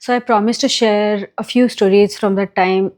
So I promised to share a few stories from the time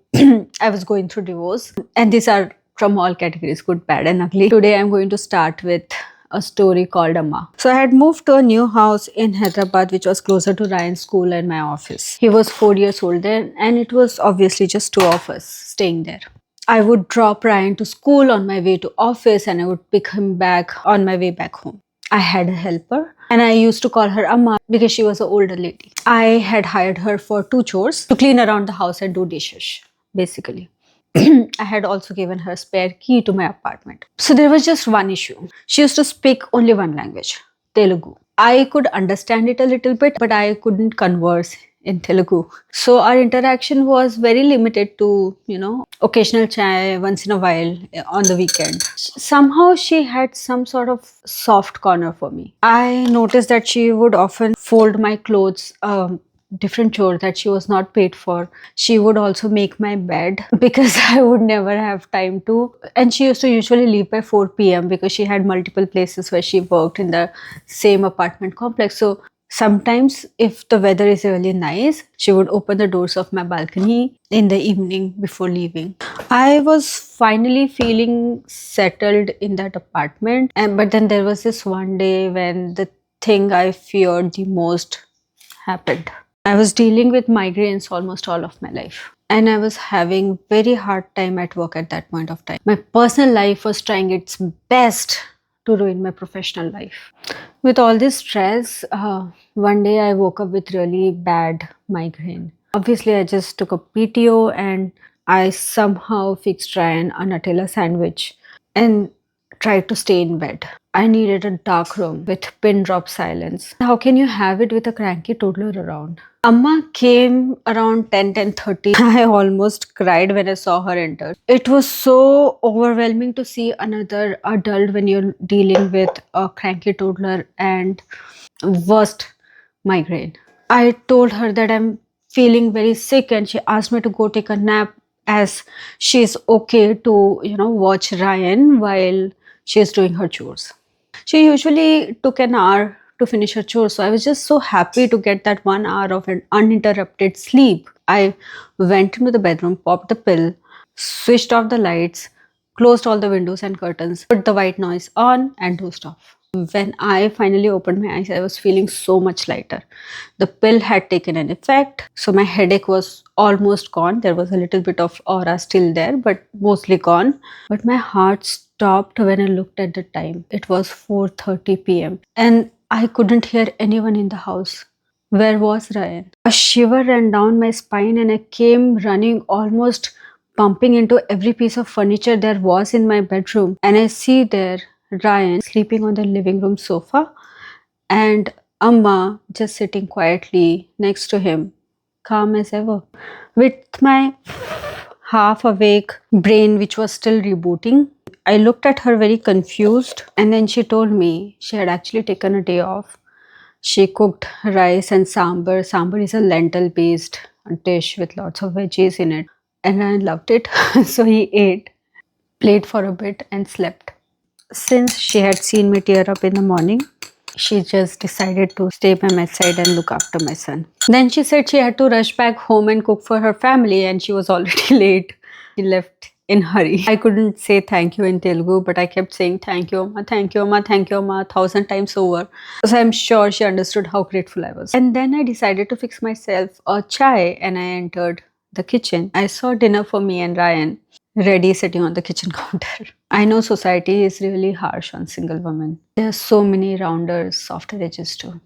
I was going through divorce. And these are from all categories, good, bad, and ugly. Today I'm going to start with a story called Amma. So I had moved to a new house in Hyderabad, which was closer to Ryan's school and my office. He was 4 years old then, and it was obviously just two of us staying there. I would drop Ryan to school on my way to office and I would pick him back on my way back home. I had a helper and I used to call her Amma because she was an older lady. I had hired her for two chores to clean around the house and do dishes, basically. I had also given her a spare key to my apartment. So there was just one issue. She used to speak only one language, Telugu. I could understand it a little bit, but I couldn't converse in Telugu. So our interaction was very limited to, occasional chai once in a while on the weekend. Somehow she had some sort of soft corner for me. I noticed that she would often fold my clothes, different chore that she was not paid for. She would also make my bed because I would never have time to. And she used to usually leave by 4 p.m. because she had multiple places where she worked in the same apartment complex. So sometimes, if the weather is really nice, she would open the doors of my balcony in the evening before leaving. I was finally feeling settled in that apartment, but then there was this one day when the thing I feared the most happened. I was dealing with migraines almost all of my life. And I was having very hard time at work at that point of time. My personal life was trying its best to ruin my professional life. With all this stress, one day I woke up with really bad migraine. Obviously, I just took a PTO and I somehow fixed Ryan a Nutella sandwich and tried to stay in bed. I needed a dark room with pin drop silence. How can you have it with a cranky toddler around? Amma came around 10:30. I almost cried when I saw her enter. It was so overwhelming to see another adult when you're dealing with a cranky toddler and worst migraine. I told her that I'm feeling very sick and she asked me to go take a nap as she's okay to, watch Ryan while she's doing her chores. She usually took an hour to finish her chores, so I was just so happy to get that 1 hour of an uninterrupted sleep. I went into the bedroom, popped the pill, switched off the lights, closed all the windows and curtains, put the white noise on, and dozed off. When I finally opened my eyes, I was feeling so much lighter. The pill had taken an effect, so my headache was almost gone. There was a little bit of aura still there, but mostly gone. But my heart stopped when I looked at the time. It was 4:30 p.m. and I couldn't hear anyone in the house. Where was Ryan? A shiver ran down my spine and I came running, almost bumping into every piece of furniture there was in my bedroom. And I see there Ryan sleeping on the living room sofa and Amma just sitting quietly next to him, calm as ever. With my half awake brain, which was still rebooting, I looked at her very confused, and then she told me she had actually taken a day off. She cooked rice and sambar. Sambar is a lentil based dish with lots of veggies in it, and I loved it. So he ate, played for a bit, and slept. Since she had seen me tear up in the morning, she just decided to stay by my side and look after my son. Then she said she had to rush back home and cook for her family and she was already late. She left in hurry. I couldn't say thank you in Telugu, but I kept saying thank you, Amma, thank you, Amma, thank you, Amma, 1,000 times over. So I'm sure she understood how grateful I was. And then I decided to fix myself a chai and I entered the kitchen. I saw dinner for me and Ryan ready sitting on the kitchen counter. I know society is really harsh on single women. There are so many rounders, softer edges too.